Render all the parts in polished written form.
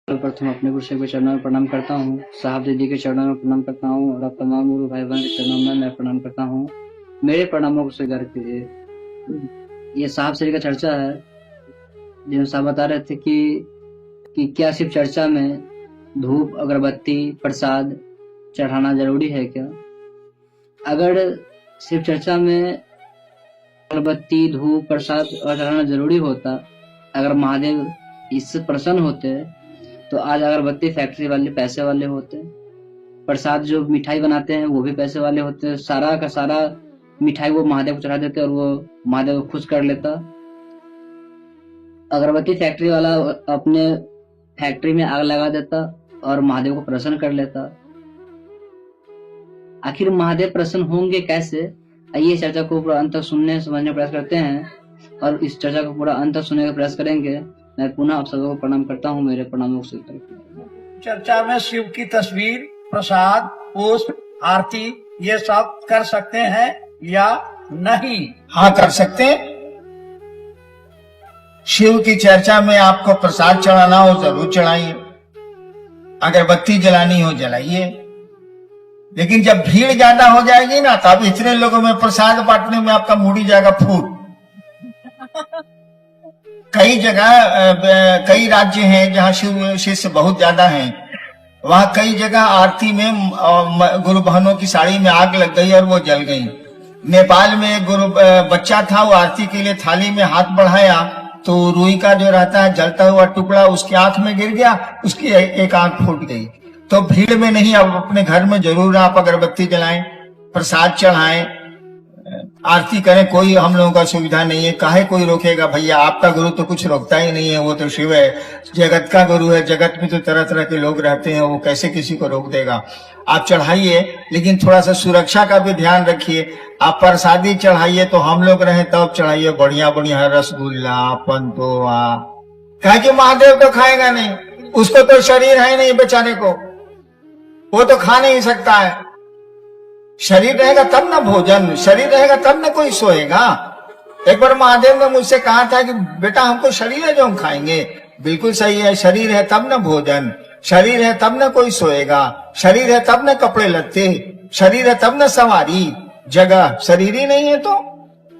सर्वप्रथम अपने गुरु के चरणों में प्रणाम करता हूँ, साहब दीदी के चरणों में प्रणाम करता हूँ और आप तमाम गुरु भाई बहन के चरणों में मैं प्रणाम करता हूँ। मेरे प्रणामों को स्वीकार कीजिए। ये साहब श्री का चर्चा है, जिसमें साहब बता रहे थे कि क्या सिर्फ चर्चा में धूप अगरबत्ती प्रसाद चढ़ाना जरूरी है क्या? अगर सिर्फ चर्चा में अगरबत्ती धूप प्रसाद और चढ़ाना जरूरी होता, अगर महादेव इससे प्रसन्न होते तो आज अगरबत्ती फैक्ट्री वाले पैसे वाले होते, प्रसाद जो मिठाई बनाते हैं वो भी पैसे वाले होते, सारा का सारा मिठाई वो महादेव को चढ़ा देते और वो महादेव को खुश कर लेता। अगरबत्ती फैक्ट्री वाला अपने फैक्ट्री में आग लगा देता और महादेव को प्रसन्न कर लेता। आखिर महादेव प्रसन्न होंगे कैसे? आइए चर्चा को पूरा अंत तक सुनने समझने का प्रयास करते हैं और इस चर्चा को पूरा अंत तक सुनने का प्रयास करेंगे। मैं पुनः आप सबको प्रणाम करता हूँ, मेरे प्रणामों को स्वीकार कीजिए। चर्चा में शिव की तस्वीर, प्रसाद, पुष्प, आरती ये सब कर सकते हैं या नहीं? हाँ, कर सकते हैं। शिव की चर्चा में आपको प्रसाद चढ़ाना हो जरूर चढ़ाइए, अगरबत्ती जलानी हो जलाइए, लेकिन जब भीड़ ज्यादा हो जाएगी ना तब इतने लोगों में प्रसाद बांटने में आपका मूड ही जाएगा फूट। कई जगह कई राज्य हैं जहाँ शिव शिष्य बहुत ज्यादा हैं, वहाँ कई जगह आरती में गुरु बहनों की साड़ी में आग लग गई और वो जल गई। नेपाल में गुरु बच्चा था, वो आरती के लिए थाली में हाथ बढ़ाया तो रुई का जो रहता है जलता हुआ टुकड़ा उसकी आंख में गिर गया, उसकी एक आंख फूट गई। तो भीड़ में नहीं, अब अपने घर में जरूर आप अगरबत्ती जलाएं, प्रसाद चढ़ाएं, आरती करें। कोई हम लोगों का सुविधा नहीं है, काहे कोई रोकेगा? भैया आपका गुरु तो कुछ रोकता ही नहीं है, वो तो शिव है, जगत का गुरु है। जगत में तो तरह तरह के लोग रहते हैं, वो कैसे किसी को रोक देगा? आप चढ़ाइए, लेकिन थोड़ा सा सुरक्षा का भी ध्यान रखिए। आप प्रसादी चढ़ाइए तो हम लोग रहे तब चढ़ाइए, बढ़िया बढ़िया रसगुल्ला पंतोआ। कहे कि महादेव तो खाएगा नहीं, उसको तो शरीर है नहीं बेचारे को, वो तो खा नहीं सकता है। शरीर रहेगा तब ना भोजन, शरीर रहेगा तब ना कोई सोएगा। एक बार महादेव ने मुझसे कहा था कि बेटा हमको शरीर है जो हम खाएंगे। बिल्कुल सही है, शरीर है तब ना भोजन, शरीर है तब ना कोई सोएगा, शरीर है तब ना कपड़े लत्ते, शरीर है तब ना सवारी। जगह शरीर ही नहीं है तो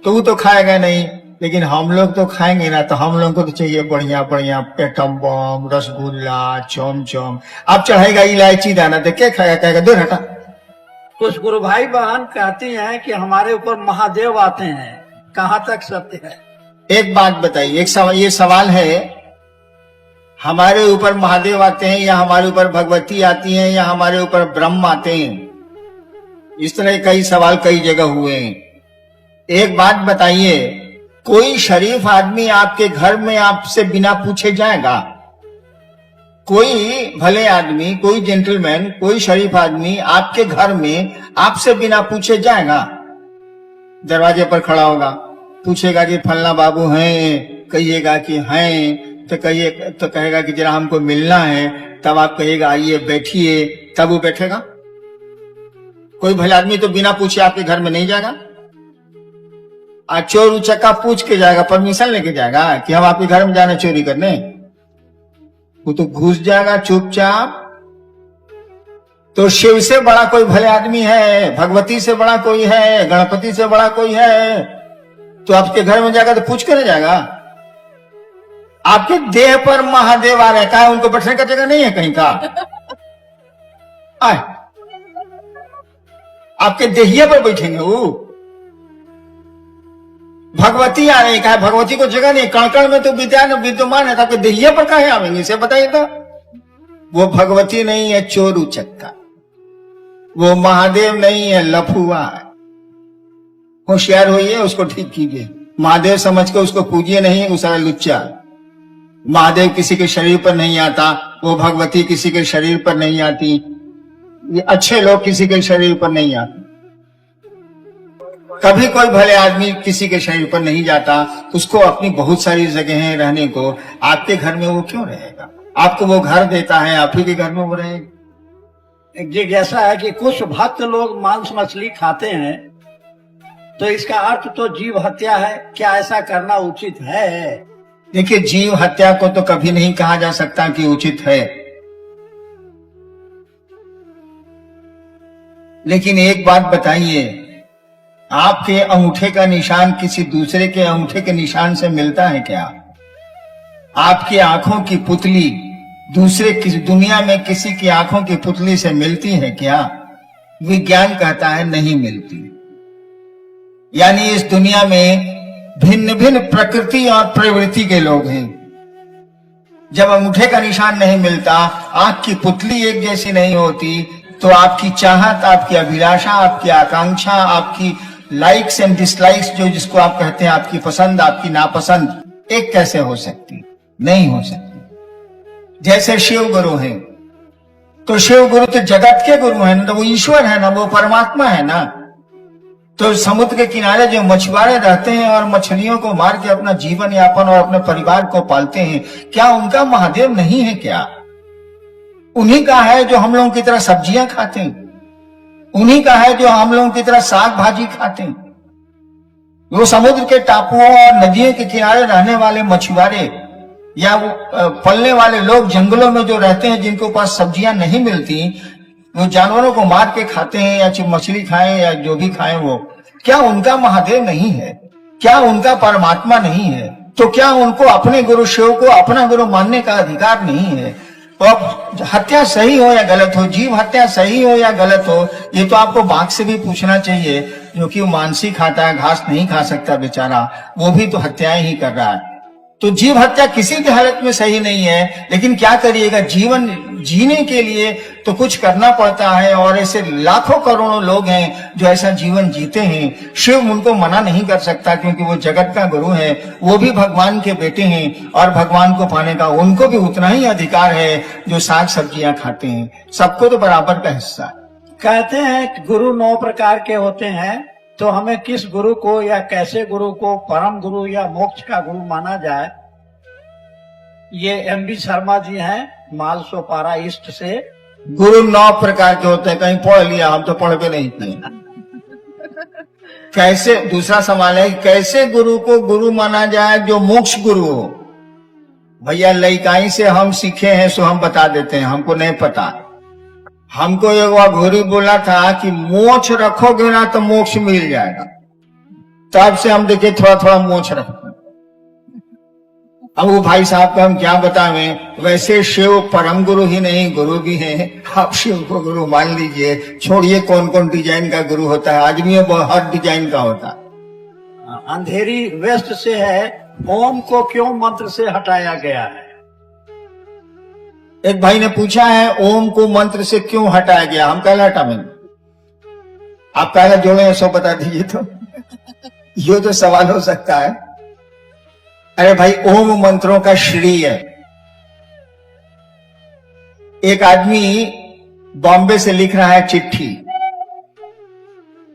वो तो खाएगा नहीं। लेकिन हम लोग तो खाएंगे ना, तो हम लोग को तो चाहिए बढ़िया बढ़िया एटम बम, रसगुल्ला, चमचम। अब चढ़ेगा इलायची दाना, तो क्या खाएगा? कहेगा दूर हटा। कुछ गुरु भाई बहन कहती हैं कि हमारे ऊपर महादेव आते हैं, कहाँ तक सत्य है? एक बात बताइए, एक सवाल, ये सवाल है, हमारे ऊपर महादेव आते हैं या हमारे ऊपर भगवती आती हैं या हमारे ऊपर ब्रह्म आते हैं? इस तरह कई सवाल कई जगह हुए हैं। एक बात बताइए, कोई शरीफ आदमी आपके घर में आपसे बिना पूछे जाएगा? कोई भले आदमी, कोई जेंटलमैन, कोई शरीफ आदमी आपके घर में आपसे बिना पूछे जाएगा? दरवाजे पर खड़ा होगा, पूछेगा कि फलना बाबू हैं, कहिएगा कि हैं, तो कहेगा कि जरा हमको मिलना है, तब आप कहिएगा आइए बैठिए, तब वो बैठेगा। कोई भले आदमी तो बिना पूछे आपके घर में नहीं जाएगा। आज चोर उचक्का पूछ के जाएगा, परमिशन लेके जाएगा कि हम आपके घर में जाना चोरी करने? वो तो घुस जाएगा चुपचाप। तो शिव से बड़ा कोई भले आदमी है, भगवती से बड़ा कोई है, गणपति से बड़ा कोई है, तो आपके घर में जाएगा तो पूछ कर जाएगा? आपके देह पर महादेव आ रहे हैं, उनको बैठने का जगह नहीं है कहीं का? आए आपके देहिया पर बैठेंगे वो? भगवती आ रही है, भगवती को जगह नहीं, कण में तो विद्यमान है, आपके देहिया पर कहाँ आवेंगे? इसे बताइए तो। वो भगवती नहीं है, चोर उचक्का। वो महादेव नहीं है, लफुआ है। होशियार होइए, उसको ठीक कीजिए। महादेव समझ के उसको पूजिए नहीं, वो सारा लुच्चा। महादेव किसी के शरीर पर नहीं आता, वो भगवती किसी के शरीर पर नहीं आती, ये अच्छे लोग किसी के शरीर पर नहीं आते। कभी कोई भले आदमी किसी के शरीर पर नहीं जाता, उसको अपनी बहुत सारी जगह हैं रहने को। आपके घर में वो क्यों रहेगा? आपको वो घर देता है, आप ही के घर में वो रहेगा। एक जिज्ञासा है कि कुछ भक्त लोग मांस मछली खाते हैं, तो इसका अर्थ तो जीव हत्या है, क्या ऐसा करना उचित है? देखिए, जीव हत्या को तो कभी नहीं कहा जा सकता कि उचित है, लेकिन एक बात बताइए, आपके अंगूठे का निशान किसी दूसरे के अंगूठे के निशान से मिलता है क्या? आपकी आंखों की पुतली दूसरे किसी दुनिया में किसी की आंखों की पुतली से मिलती है क्या? विज्ञान कहता है नहीं मिलती। यानी इस दुनिया में भिन्न भिन्न प्रकृति और प्रवृत्ति के लोग हैं। जब अंगूठे का निशान नहीं मिलता, आंख की पुतली एक जैसी नहीं होती, तो आपकी चाहत, आपकी अभिलाषा, आपकी आकांक्षा, आपकी लाइक्स एंड डिसलाइक्स, जो जिसको आप कहते हैं, आपकी पसंद, आपकी नापसंद, एक कैसे हो सकती? नहीं हो सकती। जैसे शिव गुरु हैं, तो शिव गुरु तो जगत के गुरु हैं ना, तो वो ईश्वर है ना, वो परमात्मा है ना। तो समुद्र के किनारे जो मछुआरे रहते हैं और मछलियों को मार के अपना जीवन यापन और अपने परिवार को पालते हैं, क्या उनका महादेव नहीं है क्या? उन्हीं का है जो हम लोगों की तरह सब्जियां खाते हैं, उन्हीं का है जो हम लोगों की तरह साग भाजी खाते हैं। वो समुद्र के टापुओं और नदियों के किनारे रहने वाले मछुआरे या वो पलने वाले लोग जंगलों में जो रहते हैं, जिनको पास सब्जियां नहीं मिलती, वो जानवरों को मार के खाते हैं, या मछली खाएं या जो भी खाएं, वो क्या उनका महादेव नहीं है? क्या उनका परमात्मा नहीं है? तो क्या उनको अपने गुरु शिव को अपना गुरु मानने का अधिकार नहीं है? तो अब हत्या सही हो या गलत हो, जीव हत्या सही हो या गलत हो, ये तो आपको बाघ से भी पूछना चाहिए, जो कि वो मांसी खाता है, घास नहीं खा सकता बेचारा, वो भी तो हत्याएं ही कर रहा है। तो जीव हत्या किसी भी हालत में सही नहीं है, लेकिन क्या करिएगा, जीवन जीने के लिए तो कुछ करना पड़ता है। और ऐसे लाखों करोड़ों लोग हैं जो ऐसा जीवन जीते हैं। शिव उनको मना नहीं कर सकता, क्योंकि वो जगत का गुरु है, वो भी भगवान के बेटे हैं, और भगवान को पाने का उनको भी उतना ही अधिकार है जो साग सब्जियां खाते हैं। सबको तो बराबर का हिस्सा है। कहते हैं कि गुरु 9 प्रकार के होते हैं, तो हमें किस गुरु को या कैसे गुरु को परम गुरु या मोक्ष का गुरु माना जाए? ये MB शर्मा जी हैं, मालसोपारा ईस्ट से। गुरु 9 प्रकार के होते हैं, कहीं पढ़ लिया, हम तो पढ़ के नहीं थे। कैसे, दूसरा सवाल है, कैसे गुरु को गुरु माना जाए जो मोक्ष गुरु हो? भैया, लइकाई से हम सीखे हैं, सो हम बता देते हैं, हमको नहीं पता। हमको एक बार घोरी बोला था कि मोछ रखोगे ना तो मोक्ष मिल जाएगा, तब से हम देखे थोड़ा थोड़ा मोछ रखते। अब वो भाई साहब को हम क्या बतावें? वैसे शिव परम गुरु ही नहीं, गुरु भी हैं। आप शिव को गुरु मान लीजिए। छोड़िए कौन कौन डिजाइन का गुरु होता है, आदमी हर डिजाइन का होता है। अंधेरी वेस्ट से है, ओम को क्यों मंत्र से हटाया गया है? एक भाई ने पूछा है, ओम को मंत्र से क्यों हटाया गया? हम कहला हटा मैंने, आप कहला जोड़े हैं, सो बता दीजिए। तो ये तो सवाल हो सकता है। अरे भाई, ओम मंत्रों का श्री है। एक आदमी बॉम्बे से लिख रहा है चिट्ठी,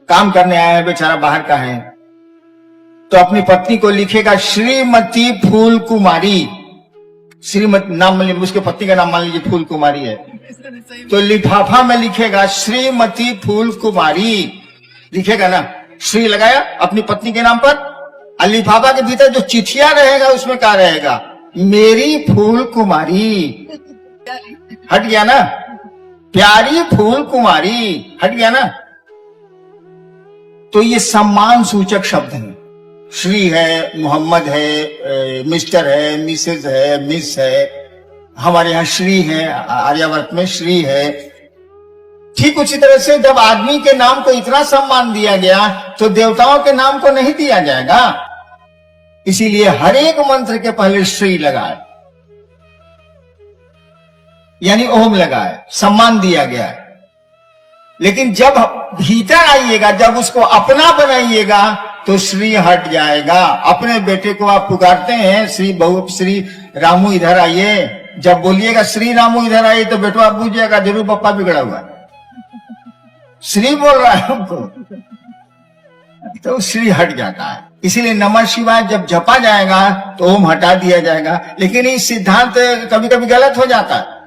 काम करने आया है, बेचारा बाहर का है, तो अपनी पत्नी को लिखेगा, श्रीमती फूल कुमारी। श्रीमती नाम, उसके पत्नी का नाम मान लीजिए फूल कुमारी है, तो लिफाफा में लिखेगा श्रीमती फूल कुमारी, लिखेगा ना, श्री लगाया अपनी पत्नी के नाम पर। लिफाफा के भीतर जो चिट्ठिया रहेगा उसमें क्या रहेगा? मेरी फूल कुमारी। हट गया ना? प्यारी फूल कुमारी, हट गया ना? तो ये सम्मान सूचक शब्द है। श्री है, मोहम्मद है, मिस्टर है, मिसेज है, मिस है, हमारे यहाँ श्री है, आर्यावर्त में श्री है। ठीक उसी तरह से जब आदमी के नाम को इतना सम्मान दिया गया, तो देवताओं के नाम को नहीं दिया जाएगा। इसीलिए हर एक मंत्र के पहले श्री लगाए, यानी ओम लगाए, सम्मान दिया गया है। लेकिन जब भीतर आइएगा, जब उसको अपना बनाइएगा, तो श्री हट जाएगा। अपने बेटे को आप पुकारते हैं, श्री बहु श्री रामू इधर आइए, जब बोलिएगा श्री रामू इधर आइए, तो बेटो आप पूछ जाएगा, जरूर पप्पा बिगड़ा हुआ, श्री बोल रहा है हमको, तो श्री हट जाता है। इसीलिए नमः शिवाय जब जपा जाएगा तो ओम हटा दिया जाएगा। लेकिन ये सिद्धांत कभी कभी गलत हो जाता है।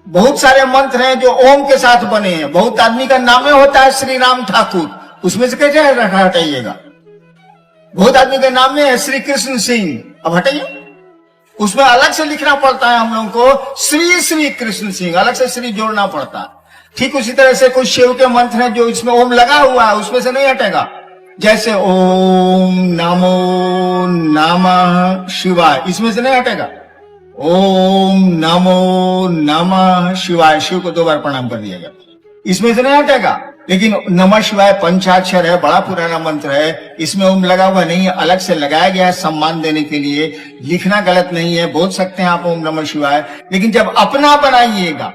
बहुत सारे मंत्र हैं जो ओम के साथ बने हैं। बहुत आदमी का नाम होता है श्री राम ठाकुर, उसमें से कैसे हटाइएगा? बहुत आदमी के नाम में है श्री कृष्ण सिंह, अब हटाइए, उसमें अलग से लिखना पड़ता है हम लोगों को श्री श्री कृष्ण सिंह, अलग से श्री जोड़ना पड़ता है। ठीक उसी तरह से कुछ शिव के मंत्र हैं जो इसमें ओम लगा हुआ है, उसमें से नहीं हटेगा। जैसे ओम नमो नमः शिवाय, इसमें से नहीं हटेगा। ओम नमो नमः शिवाय, शिव को 2 बार प्रणाम कर दिएगा, इसमें से नहीं हटेगा। लेकिन नमः शिवाय पंचाक्षर है, बड़ा पुराना मंत्र है, इसमें ओम लगा हुआ नहीं है, अलग से लगाया गया है सम्मान देने के लिए। लिखना गलत नहीं है, बोल सकते हैं आप ओम नमः शिवाय, लेकिन जब अपना बनाइएगा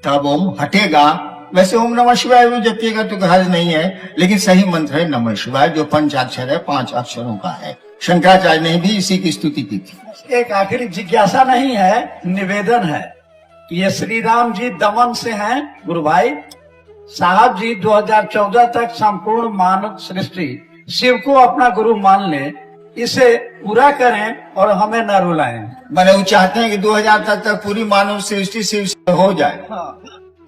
तब ओम हटेगा। वैसे ओम नमः शिवाय भी जपिएगा तो हर्ज नहीं है, लेकिन सही मंत्र है नमः शिवाय, जो पंचाक्षर है, 5 अक्षरों का है। शंकराचार्य ने भी इसी की स्तुति की थी। एक आखिरी जिज्ञासा नहीं है, निवेदन है। ये श्री राम जी दमन से हैं गुरु भाई, साहब जी 2014 तक संपूर्ण मानव सृष्टि शिव को अपना गुरु मान ले, इसे पूरा करें और हमें न रुलाएं। मैंने वो चाहते हैं कि 2000 तक पूरी मानव सृष्टि शिव से हो जाए।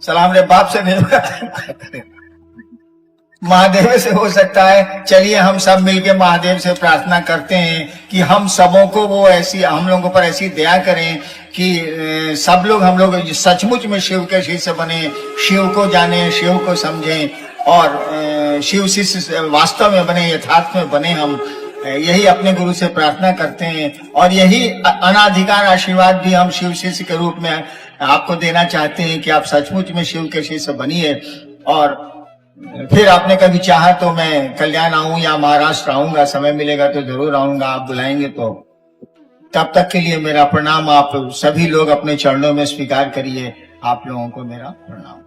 सलाम रे बाप से नहीं, महादेव से हो सकता है। चलिए हम सब मिलकर महादेव से प्रार्थना करते हैं कि हम सबों को वो ऐसी, हम लोगों पर ऐसी दया करें कि सब लोग, हम लोग सचमुच में शिव के शिष्य बने, शिव को जाने, शिव को समझें और शिव शिष्य वास्तव में बने, यथार्थ में बने। हम यही अपने गुरु से प्रार्थना करते हैं और यही अनाधिकार आशीर्वाद भी हम शिव शिष्य के रूप में आपको देना चाहते हैं कि आप सचमुच में शिव के शिष्य बनिए। और फिर आपने कभी चाहा तो मैं कल्याण आऊं या महाराष्ट्र आऊंगा, समय मिलेगा तो जरूर आऊंगा, आप बुलाएंगे तो। तब तक के लिए मेरा प्रणाम, आप सभी लोग अपने चरणों में स्वीकार करिए। आप लोगों को मेरा प्रणाम।